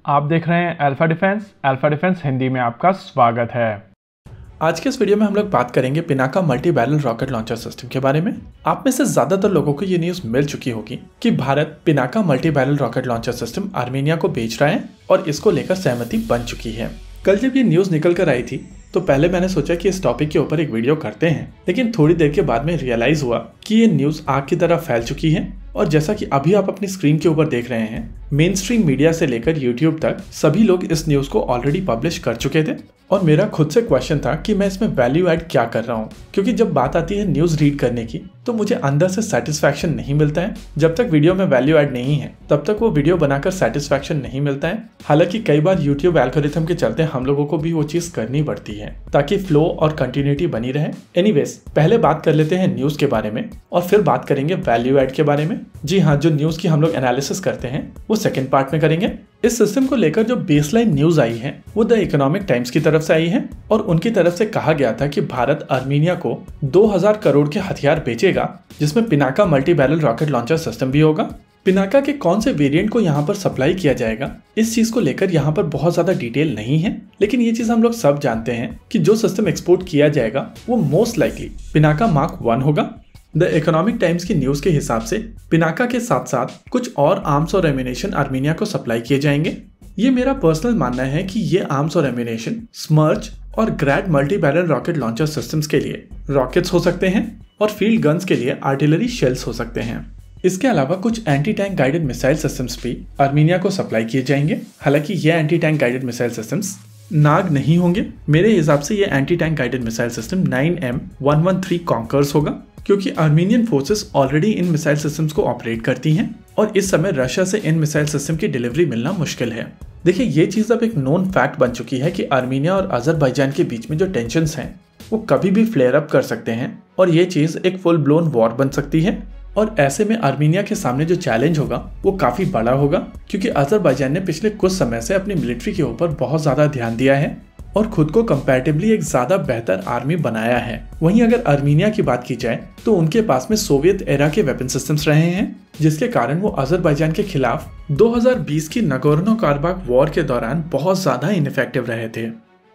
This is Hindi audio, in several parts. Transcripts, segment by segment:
आप देख रहे हैं अल्फा डिफेंस हिंदी में आपका स्वागत है। आज के इस वीडियो में हम लोग बात करेंगे Pinaka multi barrel rocket launcher system के बारे में। आप में से ज्यादातर लोगों को ये न्यूज मिल चुकी होगी कि Bharat Pinaka multi barrel rocket launcher system Armenia को बेच रहा है और इसको लेकर सहमति बन चुकी है। कल जब ये न्यूज निकल कर आई थी तो पहले मैंने सोचा कि इस टॉपिक के ऊपर एक वीडियो करते हैं, लेकिन थोड़ी देर के बाद में रियलाइज हुआ कि ये न्यूज आग की तरह फैल चुकी है। और जैसा कि अभी आप अपनी स्क्रीन के ऊपर देख रहे हैं, मेन स्ट्रीम मीडिया से लेकर यूट्यूब तक सभी लोग इस न्यूज को ऑलरेडी पब्लिश कर चुके थे। और मेरा खुद से क्वेश्चन था कि मैं इसमें वैल्यू ऐड क्या कर रहा हूँ, क्योंकि जब बात आती है न्यूज रीड करने की तो मुझे अंदर से सेटिस्फैक्शन नहीं मिलता है। जब तक वीडियो में वैल्यू ऐड नहीं है तब तक वो वीडियो बनाकर सेटिस्फैक्शन नहीं मिलता है। हालांकि कई बार यूट्यूब एल्गोरिथम के चलते हम लोगों को भी वो चीज करनी पड़ती है ताकि फ्लो और कंटिन्यूटी बनी रहे। एनीवेज, पहले बात कर लेते हैं न्यूज के बारे में और फिर बात करेंगे वैल्यू ऐड के बारे में। जी हाँ, जो न्यूज की हम लोग एनालिसिस करते हैं वो सेकेंड पार्ट में करेंगे। इस सिस्टम को लेकर जो बेसलाइन न्यूज आई है वो द इकोनॉमिक टाइम्स की तरफ से आई है और उनकी तरफ से कहा गया था कि भारत आर्मेनिया को 2000 करोड़ के हथियार बेचेगा, जिसमें Pinaka multi barrel rocket launcher system भी होगा। पिनाका के कौन से वेरिएंट को यहाँ पर सप्लाई किया जाएगा, इस चीज को लेकर यहाँ पर बहुत ज्यादा डिटेल नहीं है, लेकिन ये चीज हम लोग सब जानते हैं कि जो सिस्टम एक्सपोर्ट किया जाएगा वो मोस्ट लाइकली पिनाका मार्क 1 होगा। द इकोनॉमिक टाइम्स की न्यूज के हिसाब से पिनाका के साथ साथ कुछ और आर्म्स और एम्यूनेशन आर्मेनिया को सप्लाई किए जाएंगे। ये मेरा पर्सनल मानना है कि ये आर्म्स और एम्यूनेशन स्मर्च और Grad multi barrel rocket launcher systems के लिए रॉकेट्स हो सकते हैं और फील्ड गन्स के लिए आर्टिलरी शेल्स हो सकते हैं। इसके अलावा कुछ anti tank guided missile systems भी आर्मेनिया को सप्लाई किए जाएंगे। हालांकि ये anti tank guided missile systems Nag नहीं होंगे। मेरे हिसाब से ये anti tank guided missile system 9M113 Konkurs होगा, क्योंकि आर्मेनियन फोर्सेस ऑलरेडी इन मिसाइल सिस्टम्स को ऑपरेट करती हैं और इस समय रशिया से इन मिसाइल सिस्टम की डिलीवरी मिलना मुश्किल है। देखिए, ये चीज अब एक नोन फैक्ट बन चुकी है कि आर्मेनिया और अजरबैजान के बीच में जो टेंशन्स हैं वो कभी भी फ्लेयर अप कर सकते हैं और ये चीज एक फुल ब्लोन वॉर बन सकती है। और ऐसे में आर्मेनिया के सामने जो चैलेंज होगा वो काफी बड़ा होगा, क्योंकि अजरबैजान ने पिछले कुछ समय से अपनी मिलिट्री के ऊपर बहुत ज्यादा ध्यान दिया है और खुद को कंपैरेटिवली एक ज्यादा बेहतर आर्मी बनाया है। वहीं अगर आर्मेनिया की बात की जाए तो उनके पास में सोवियत एरा के वेपन सिस्टम्स रहे हैं, जिसके कारण वो अजरबैजान के खिलाफ 2020 की नगोर्नो कारबाख वॉर के दौरान बहुत ज्यादा इनफेक्टिव रहे थे।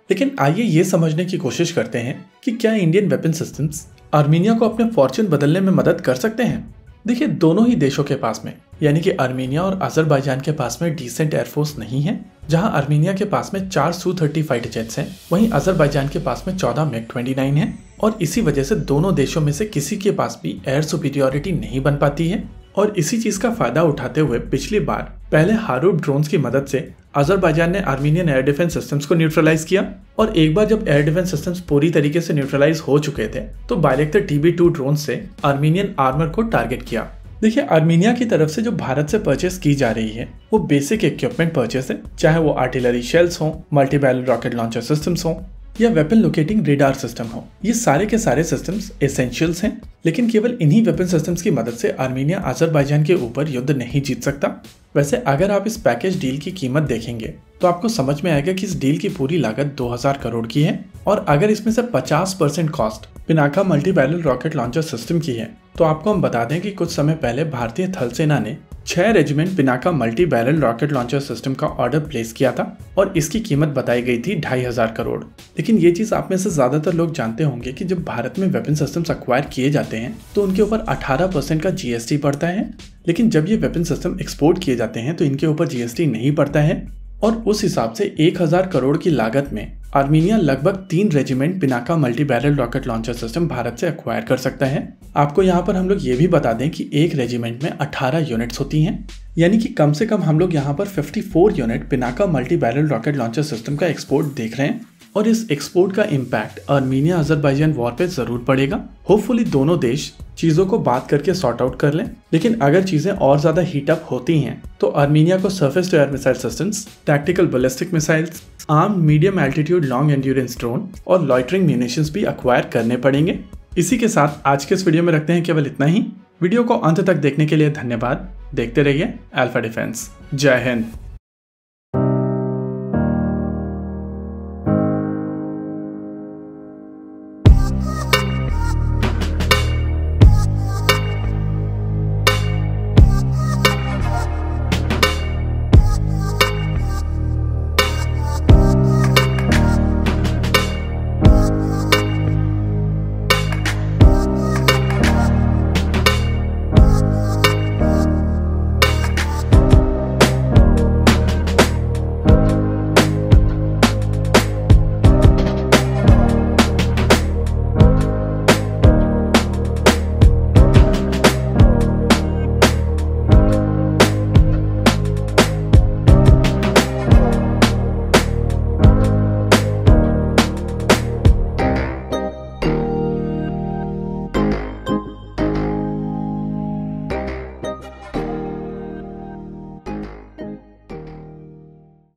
लेकिन आइए ये समझने की कोशिश करते हैं कि क्या इंडियन वेपन सिस्टम्स आर्मेनिया को अपने फॉर्चून बदलने में मदद कर सकते हैं। देखिए, दोनों ही देशों के पास में यानी कि आर्मेनिया और अजरबैजान के पास में डिसेंट एयरफोर्स नहीं है। जहां आर्मेनिया के पास में 4 Su-30 फाइटर जेट्स हैं, वहीं अजरबैजान के पास में 14 MiG-29 हैं और इसी वजह से दोनों देशों में से किसी के पास भी एयर सुपीरियरिटी नहीं बन पाती है। और इसी चीज का फायदा उठाते हुए पिछली बार पहले हारूब ड्रोन्स की मदद से अजरबैजान ने आर्मेनियन एयर डिफेंस सिस्टम्स को न्यूट्रलाइज किया और एक बार जब एयर डिफेंस सिस्टम्स पूरी तरीके से न्यूट्रलाइज हो चुके थे तो बायरेक्टर TB2 ड्रोन से आर्मेनियन आर्मर को टारगेट किया। देखिए, आर्मेनिया की तरफ से जो भारत से परचेस की जा रही है वो बेसिक इक्विपमेंट परचेस है, चाहे वो आर्टिलरी शेल्स हो, multi barrel rocket launcher systems हो या वेपन लोकेटिंग रेडार सिस्टम हो। ये सारे के सारे सिस्टम्स एसेंशियल्स हैं, लेकिन केवल इन्हीं वेपन सिस्टम्स की मदद से आर्मेनिया अजरबैजान के ऊपर युद्ध नहीं जीत सकता। वैसे अगर आप इस पैकेज डील की कीमत देखेंगे तो आपको समझ में आएगा कि इस डील की पूरी लागत 2000 करोड़ की है और अगर इसमें से 50% cost Pinaka multi barrel rocket launcher system की है तो आपको हम बता दें कि कुछ समय पहले भारतीय थल सेना ने 6 regiment Pinaka multi barrel rocket launcher system का ऑर्डर प्लेस किया था और इसकी कीमत बताई गई थी 2500 करोड़। लेकिन ये चीज आप में से ज्यादातर लोग जानते होंगे कि जब भारत में वेपन सिस्टम्स अक्वायर किए जाते हैं तो उनके ऊपर 18% का GST पड़ता है, लेकिन जब ये वेपन सिस्टम एक्सपोर्ट किए जाते हैं तो इनके ऊपर GST नहीं पड़ता है। और उस हिसाब से 1000 करोड़ की लागत में आर्मेनिया लगभग 3 regiment Pinaka multi barrel rocket launcher system Bharat से एक्वायर कर सकता है। आपको यहाँ पर हम लोग ये भी बता दें कि एक रेजिमेंट में 18 यूनिट्स होती हैं, यानी कि कम से कम हम लोग यहाँ पर 54 unit Pinaka multi barrel rocket launcher system का एक्सपोर्ट देख रहे हैं और इस एक्सपोर्ट का इम्पैक्ट आर्मेनिया अजरबैजान वॉर पे जरूर पड़ेगा। होपफुली दोनों देश चीजों को बात करके सॉर्ट आउट कर लें, लेकिन अगर चीजें और ज्यादा हीट अप होती हैं तो आर्मेनिया को surface to air missile systems, tactical ballistic missiles, arm medium altitude long endurance drone और लॉइटरिंग म्यूनिशंस भी अक्वायर करने पड़ेंगे। इसी के साथ आज के इस वीडियो में रखते हैं केवल इतना ही। वीडियो को अंत तक देखने के लिए धन्यवाद। देखते रहिए अल्फा डिफेंस। जय हिंद।